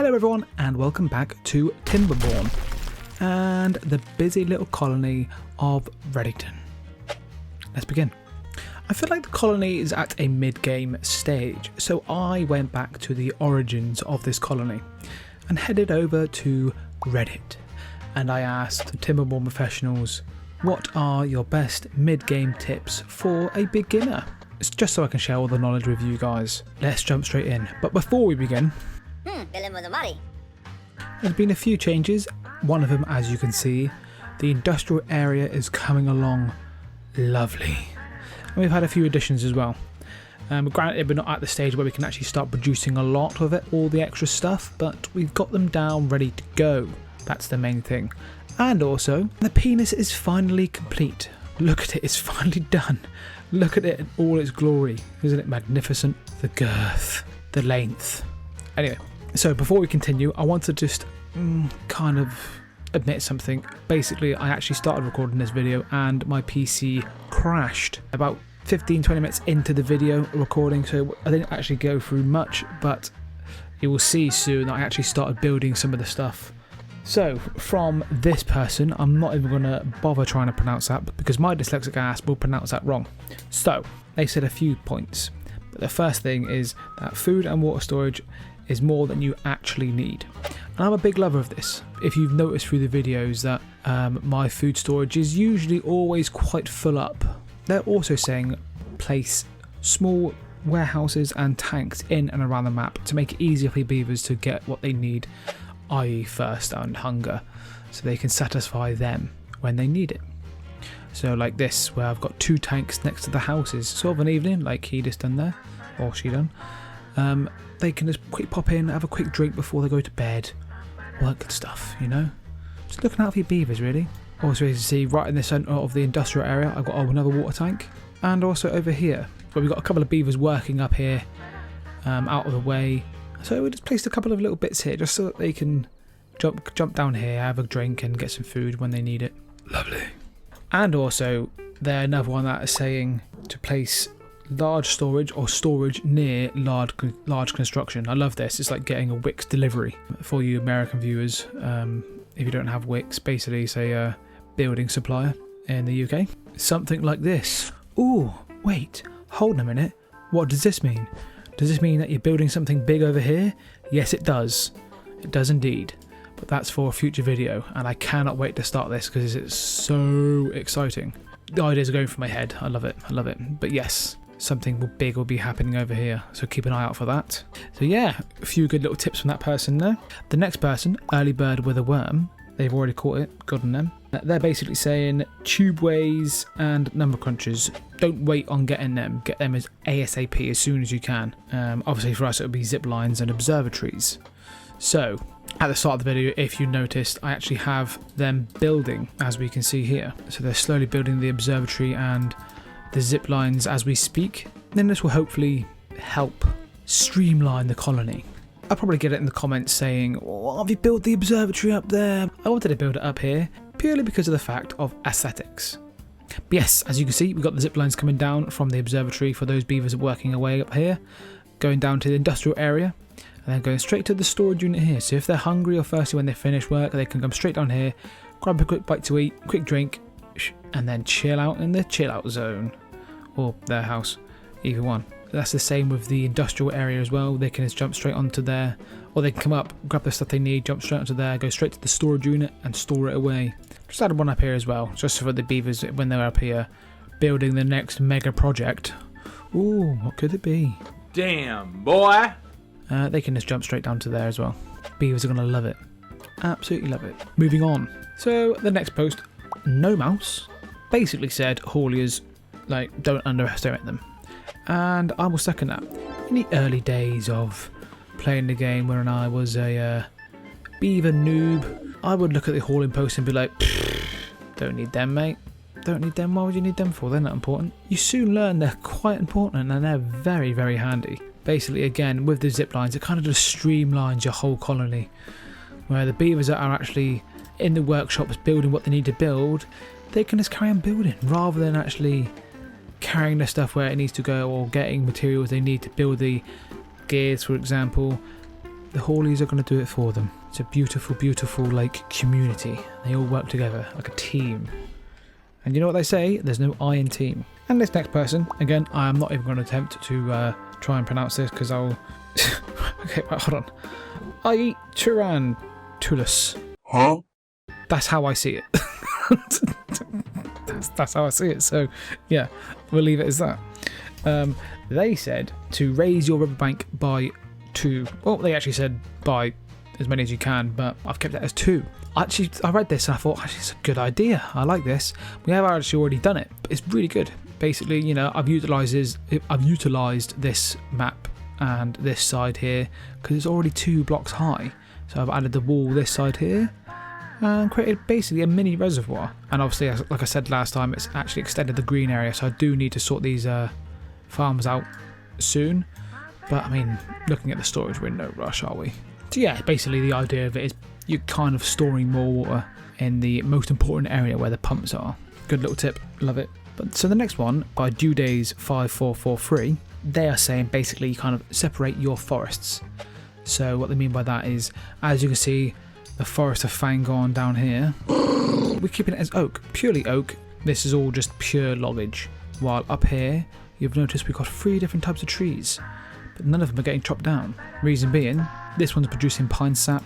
Hello everyone and welcome back to Timberborn and the busy little colony of Reddington. Let's begin. I feel like the colony is at a mid-game stage, so I went back to the origins of this colony and headed over to Reddit, and I asked the Timberborn professionals, what are your best mid-game tips for a beginner? It's just so I can share all the knowledge with you guys. Let's jump straight in. But before we begin, there's been a few changes. One of them, as you can see, the industrial area is coming along lovely. And we've had a few additions as well. Granted, we're not at the stage where we can actually start producing a lot of it, all the extra stuff, but we've got them down ready to go. That's the main thing. And also, the penis is finally complete. Look at it, it's finally done. Look at it in all its glory. Isn't it magnificent? The girth, the length. Anyway, so before we continue, I want to just kind of admit something. Basically, I actually started recording this video and my PC crashed about 15-20 minutes into the video recording, so I didn't actually go through much, but you will see soon that I actually started building some of the stuff. So, from this person, I'm not even going to bother trying to pronounce that because my dyslexic ass will pronounce that wrong. So, they said a few points. But the first thing is that food and water storage is more than you actually need. And I'm a big lover of this. If you've noticed through the videos that my food storage is usually always quite full up. They're also saying place small warehouses and tanks in and around the map to make it easier for beavers to get what they need, i.e. thirst and hunger, so they can satisfy them when they need it. So like this, where I've got 2 tanks next to the houses, sort of an evening, like he just done there, or she done. They can just quick pop in, have a quick drink before they go to bed, all that good stuff, you know? Just looking out for your beavers, really. Also, as you can see, right in the centre of the industrial area, I've got another water tank. And also over here, where we've got a couple of beavers working up here, out of the way. So we just placed a couple of little bits here, just so that they can jump down here, have a drink and get some food when they need it. Lovely. And also, there's another one that is saying to place large storage or storage near large construction. I love this. It's like getting a Wix delivery for you American viewers. If you don't have Wix, basically say a building supplier in the UK. Something like this. Ooh, wait, hold on a minute. What does this mean? Does this mean that you're building something big over here? Yes, it does. It does indeed. But that's for a future video, and I cannot wait to start this because it's so exciting. The ideas are going through my head. I love it. I love it. But yes, something big will be happening over here, so keep an eye out for that. So yeah, a few good little tips from that person there. The next person, Early Bird with a Worm, they've already caught it, good on them. They're basically saying tubeways and number crunchers, don't wait on getting them, get them as ASAP as soon as you can. Obviously for us it would be zip lines and observatories. So at the start of the video, if you noticed, I actually have them building, as we can see here. So they're slowly building the observatory and the zip lines as we speak. Then this will hopefully help streamline the colony. I'll probably get it in the comments saying, why have you built the observatory up there? I wanted to build it up here purely because of the fact of aesthetics. But yes, as you can see, we've got the zip lines coming down from the observatory for those beavers working away up here, going down to the industrial area, and then going straight to the storage unit here. So if they're hungry or thirsty when they finish work, they can come straight down here, grab a quick bite to eat, quick drink, and then chill out in the chill out zone. Or their house, either one. That's the same with the industrial area as well. They can just jump straight onto there, or they can come up, grab the stuff they need, jump straight onto there, go straight to the storage unit and store it away. Just added one up here as well, just for the beavers when they're up here building the next mega project. Ooh, what could it be? Damn, boy! They can just jump straight down to there as well. Beavers are going to love it. Absolutely love it. Moving on. So the next post, No Mouse, basically said hauliers, like, don't underestimate them. And I will second that. In the early days of playing the game when I was a beaver noob, I would look at the hauling post and be like, don't need them, mate. Don't need them. Why would you need them for? They're not important. You soon learn they're quite important and they're very, very handy. Basically, again, with the zip lines, it kind of just streamlines your whole colony. Where the beavers that are actually in the workshops building what they need to build, they can just carry on building rather than actually carrying the stuff where it needs to go or getting materials they need to build the gears, for example. the Hawleys are going to do it for them. It's a beautiful, beautiful like community. They all work together like a team. And you know what they say? There's no I in team. And this next person, again, I am not even going to attempt to try and pronounce this because I'll... Okay, right, hold on. I eat Turantulus. Huh? That's how I see it. that's how I see it. So, yeah, we'll leave it as that. They said to raise your riverbank by 2. Well, they actually said by as many as you can, but I've kept it as 2. Actually, I read this and I thought, actually, it's a good idea. I like this. We have actually already done it, but it's really good. Basically, you know, I've utilised this map and this side here because it's already 2 blocks high. So I've added the wall this side here and created basically a mini reservoir. And obviously, like I said last time, it's actually extended the green area. So I do need to sort these farms out soon. But I mean, looking at the storage, we're in no rush, are we? So yeah, basically the idea of it is you're kind of storing more water in the most important area where the pumps are. Good little tip, love it. But so the next one, by Due Days 5443, they are saying basically you kind of separate your forests. So what they mean by that is, as you can see, the forest of Fangon down here, we're keeping it as oak, purely oak. This is all just pure loggage. While up here, you've noticed we've got 3 different types of trees, but none of them are getting chopped down. Reason being, this one's producing pine sap,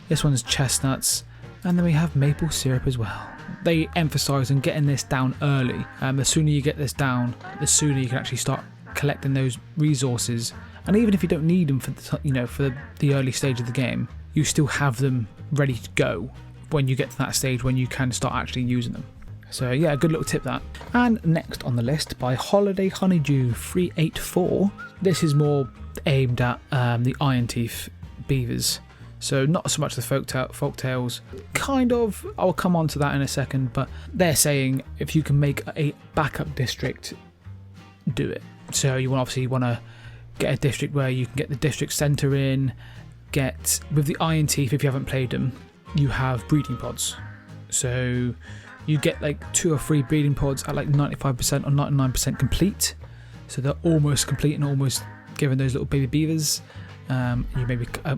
this one's chestnuts, and then we have maple syrup as well. They emphasise on getting this down early. The sooner you get this down, the sooner you can actually start collecting those resources. And even if you don't need them for the early stage of the game, you still have them ready to go when you get to that stage when you can start actually using them. So yeah, a good little tip that. And next on the list, by Holiday Honeydew 384, this is more aimed at the Iron Teeth beavers. So not so much the folktales, kind of, I'll come on to that in a second, but they're saying if you can make a backup district, do it. So you obviously want to get a district where you can get the district centre in, with the Iron Teeth, if you haven't played them, you have breeding pods. So you get like 2 or 3 breeding pods at like 95% or 99% complete. So they're almost complete and almost giving those little baby beavers. You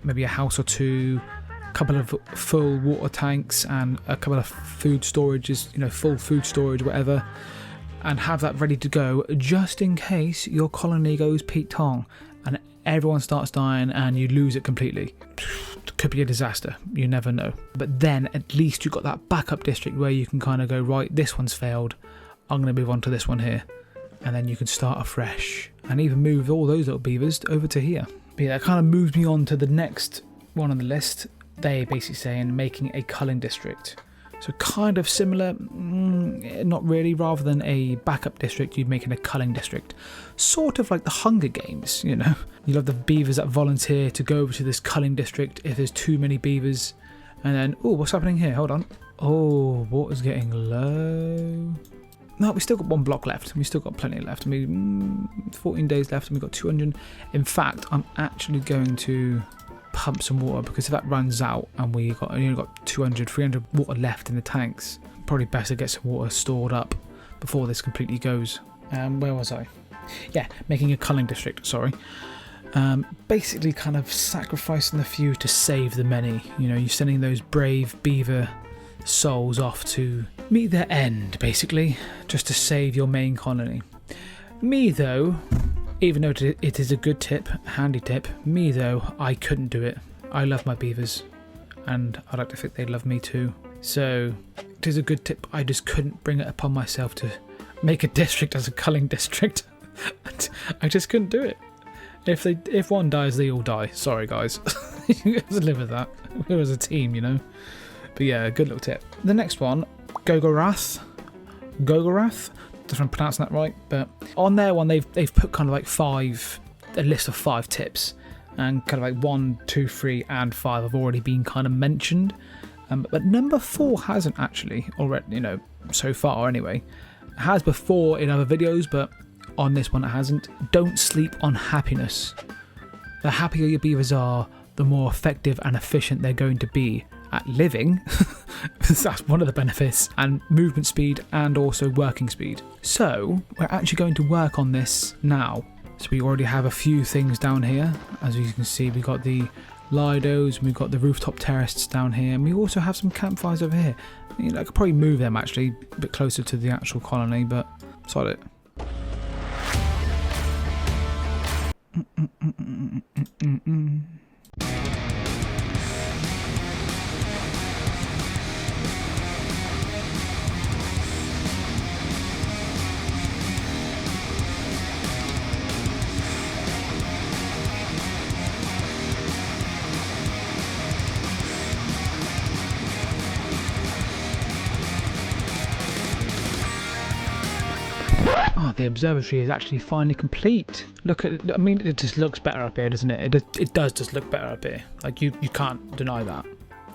maybe a house or 2, a couple of full water tanks and a couple of food storages, full food storage, whatever, and have that ready to go just in case your colony goes Pete Tong and everyone starts dying and you lose it completely. Could be a disaster, you never know. But then at least you've got that backup district where you can kind of go, right, this one's failed, I'm going to move on to this one here, and then you can start afresh and even move all those little beavers over to here. But yeah, that kind of moves me on to the next one on the list. They're basically saying making a culling district. So kind of similar, not really, rather than a backup district, you're making a culling district. Sort of like the Hunger Games, You'll have the beavers that volunteer to go over to this culling district if there's too many beavers. And then, oh, what's happening here? Hold on. Oh, water's getting low. No, we still got 1 block left. We still got plenty left. 14 days left and we've got 200. In fact, I'm actually going to pump some water because if that runs out and we only got 200, 300 water left in the tanks, probably best to get some water stored up before this completely goes. Where was I? Yeah, making a culling district, sorry. Basically kind of sacrificing the few to save the many. You're sending those brave beaver souls off to meet their end, basically, just to save your main colony. Me though, even though it is a good tip, handy tip, me though, I couldn't do it. I love my beavers and I'd like to think they love me too. So it is a good tip, I just couldn't bring it upon myself to make a district as a culling district. I just couldn't do it. If one dies, they all die. Sorry guys. You have to live with that. We're as a team, But yeah, good little tip. The next one, Gogorath, if I'm pronouncing that right, but on their one they've put kind of like a list of 5 tips, and kind of like 1, 2, 3 and 5 have already been kind of mentioned, but number 4 hasn't actually already, so far anyway. It has before in other videos, but on this one it hasn't. Don't sleep on happiness. The happier your beavers are, the more effective and efficient they're going to be at living. That's one of the benefits, and movement speed and also working speed. So we're actually going to work on this now. So we already have a few things down here. As you can see, we got the Lidos, and we've got the rooftop terraces down here, and we also have some campfires over here. I could probably move them actually a bit closer to the actual colony, but solid. Oh, the observatory is actually finally complete. Look at it. I mean, it just looks better up here, doesn't it? It does just look better up here. Like, you can't deny that.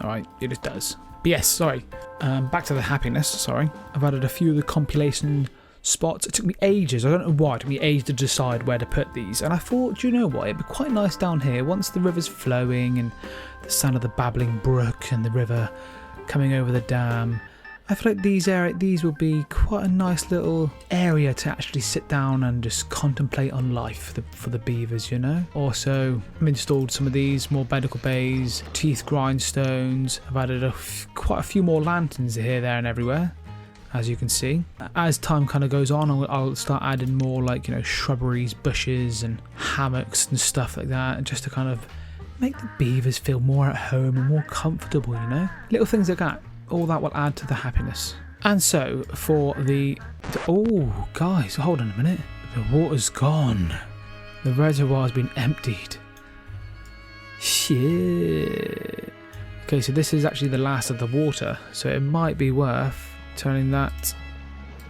All right, it just does. But yes, sorry. Back to the happiness, sorry. I've added a few of the compilation spots. It took me ages. I don't know why. It took me ages to decide where to put these. And I thought, do you know what? It'd be quite nice down here once the river's flowing and the sound of the babbling brook and the river coming over the dam. I feel like these will be quite a nice little area to actually sit down and just contemplate on life for the beavers, you know. Also, I've installed some of these more medical bays, teeth grindstones. I've added quite a few more lanterns here, there, and everywhere, as you can see. As time kind of goes on, I'll start adding more, like, you know, shrubberies, bushes, and hammocks and stuff like that, just to kind of make the beavers feel more at home and more comfortable, you know. Little things like that. All that will add to the happiness. And so for oh guys, hold on a minute. The water's gone. The reservoir's been emptied. Shit. Okay, so this is actually the last of the water, so it might be worth turning that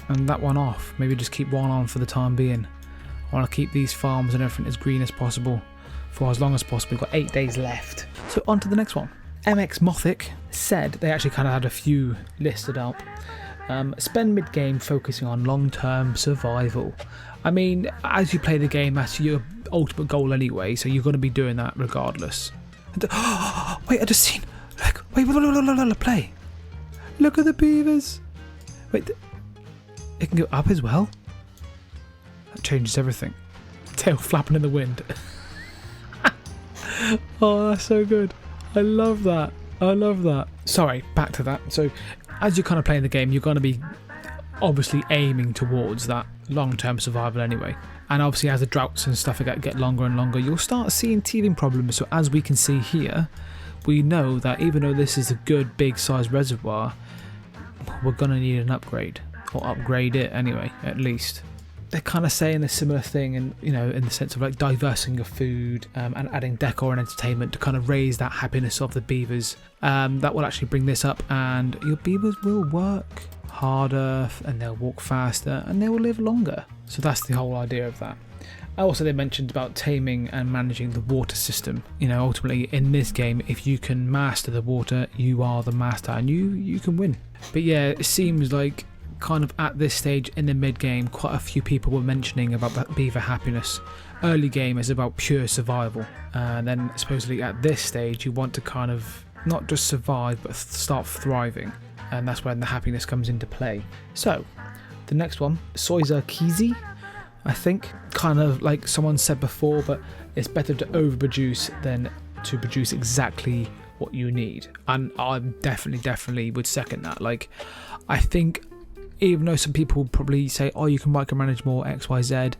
and that one off. Maybe just keep one on for the time being. I want to keep these farms and everything as green as possible for as long as possible. We've got 8 days left. So on to the next one. MX Mothic said they actually kind of had a few listed up. Spend mid-game focusing on long-term survival. I mean, as you play the game, that's your ultimate goal anyway, so you're going to be doing that regardless. And, wait, I just seen... Look, wait, play. Look at the beavers. Wait, it can go up as well? That changes everything. Tail flapping in the wind. Oh, that's so good. I love that. I love that. Sorry, back to that. So, as you're kind of playing the game, you're going to be obviously aiming towards that long-term survival anyway. And obviously, as the droughts and stuff get longer and longer, you'll start seeing teething problems. So, as we can see here, we know that even though this is a good big-sized reservoir, we're going to need an upgrade. Or upgrade it anyway, at least. They're kind of saying a similar thing, and you know, in the sense of like diversing your food and adding decor and entertainment to kind of raise that happiness of the beavers. That will actually bring this up, and your beavers will work harder, and they'll walk faster, and they will live longer. So that's the whole idea of that. Also, they mentioned about taming and managing the water system. You know, ultimately in this game, if you can master the water, you are the master, and you can win. But yeah, it seems like kind of at this stage in the mid game, quite a few people were mentioning about that beaver happiness. Early game is about pure survival, and then supposedly at this stage you want to kind of not just survive but start thriving, and that's when the happiness comes into play. So the next one, Soiza Kizi, I think, kind of like someone said before, but it's better to overproduce than to produce exactly what you need, and I definitely would second that. Like, I think even though some people probably say, oh, you can micromanage more XYZ,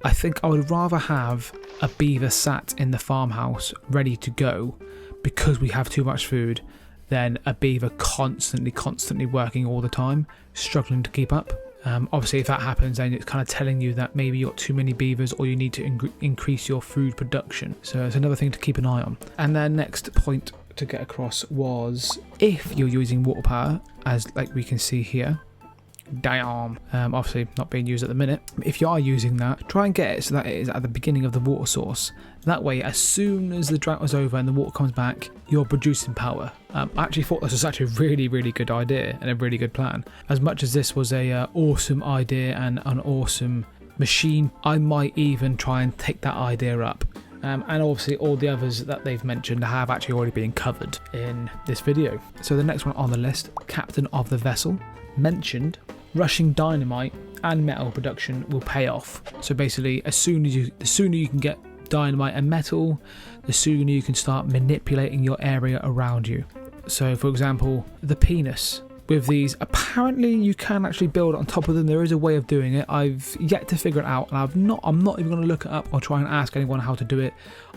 I think I would rather have a beaver sat in the farmhouse ready to go because we have too much food than a beaver constantly working all the time, struggling to keep up. Obviously, if that happens, then it's kind of telling you that maybe you've got too many beavers or you need to increase your food production. So it's another thing to keep an eye on. And then next point to get across was, if you're using water power, as like we can see here, obviously not being used at the minute. If you are using that, try and get it so that it is at the beginning of the water source. That way, as soon as the drought is over and the water comes back, you're producing power. I actually thought this was actually a really good idea and a really good plan. As much as this was a awesome idea and an awesome machine, I might even try and take that idea up. And obviously all the others that they've mentioned have actually already been covered in this video. So the next one on the list, Captain of the Vessel, mentioned rushing dynamite and metal production will pay off. So basically, the sooner you can get Dynamite and Metal, the sooner you can start manipulating your area around you. So for example, the penis. With these, apparently you can actually build on top of them. There is a way of doing it. I've yet to figure it out, and I'm not even going to look it up or try and ask anyone how to do it.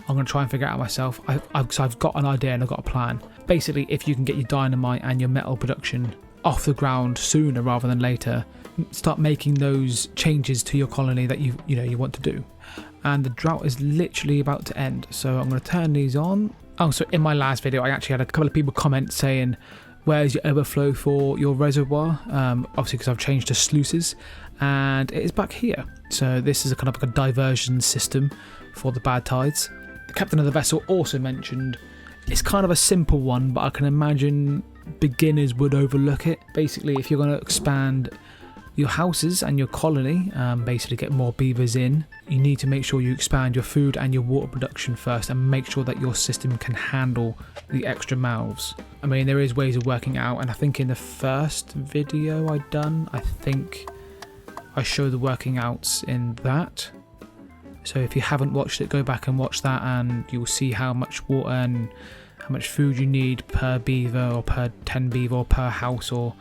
I'm going to try and figure it out myself. I've got an idea and I've got a plan. Basically, if you can get your dynamite and your metal production off the ground sooner rather than later, start making those changes to your colony that you want to do. And the drought is literally about to end, so I'm going to turn these on. Oh, so in my last video, I actually had a couple of people comment saying, where's your overflow for your reservoir? Obviously because I've changed to sluices, and it is back here. So this is a kind of like a diversion system for the bad tides. The captain of the vessel also mentioned it's kind of a simple one, but I can imagine beginners would overlook it. Basically, if you're going to expand your houses and your colony, basically get more beavers in, you need to make sure you expand your food and your water production first, and make sure that your system can handle the extra mouths. I mean, there is ways of working out, and I think in the first video I done, I think I show the working outs in that. So if you haven't watched it, go back and watch that, and you will see how much water and how much food you need per beaver, or per 10 beaver, or per house, or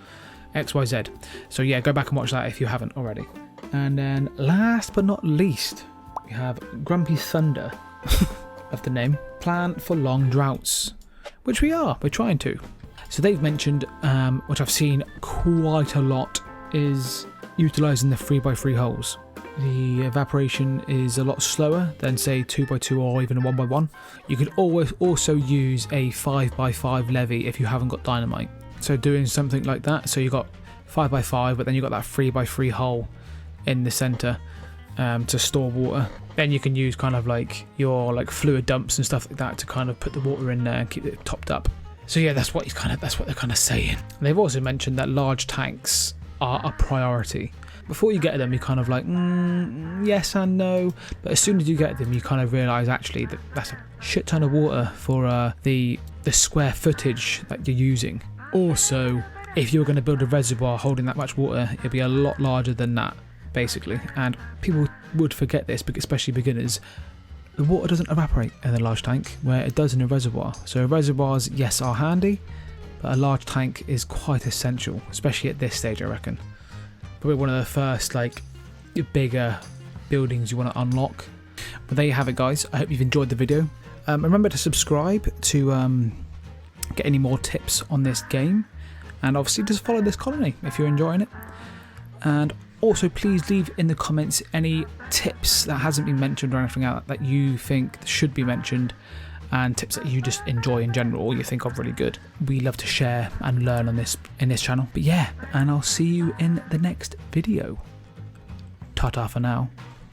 XYZ. So yeah, go back and watch that if you haven't already. And then last but not least, we have Grumpy Thunder of the name, plan for long droughts, which we're trying to. So they've mentioned, which I've seen quite a lot, is utilising the 3x3 holes. The evaporation is a lot slower than say 2x2 or even a 1x1. You could always also use a 5x5 levee if you haven't got dynamite. So doing something like that, so you've got 5x5, but then you've got that 3x3 hole in the centre to store water. Then you can use kind of like your fluid dumps and stuff like that to kind of put the water in there and keep it topped up. So yeah, that's what they're kind of saying. They've also mentioned that large tanks are a priority. Before you get them, you're kind of like, yes and no. But as soon as you get them, you kind of realise actually that that's a shit ton of water for the square footage that you're using. Also, if you're going to build a reservoir holding that much water, it'll be a lot larger than that, basically. And people would forget this, especially beginners. The water doesn't evaporate in a large tank, where it does in a reservoir. So reservoirs, yes, are handy, but a large tank is quite essential, especially at this stage, I reckon. Probably one of the first, bigger buildings you want to unlock. But there you have it, guys. I hope you've enjoyed the video. Remember to subscribe to get any more tips on this game, and obviously just follow this colony if you're enjoying it. And also please leave in the comments any tips that hasn't been mentioned or anything out that you think should be mentioned, and tips that you just enjoy in general or you think are really good. We love to share and learn on this in this channel. But yeah, and I'll see you in the next video. Ta-ta for now.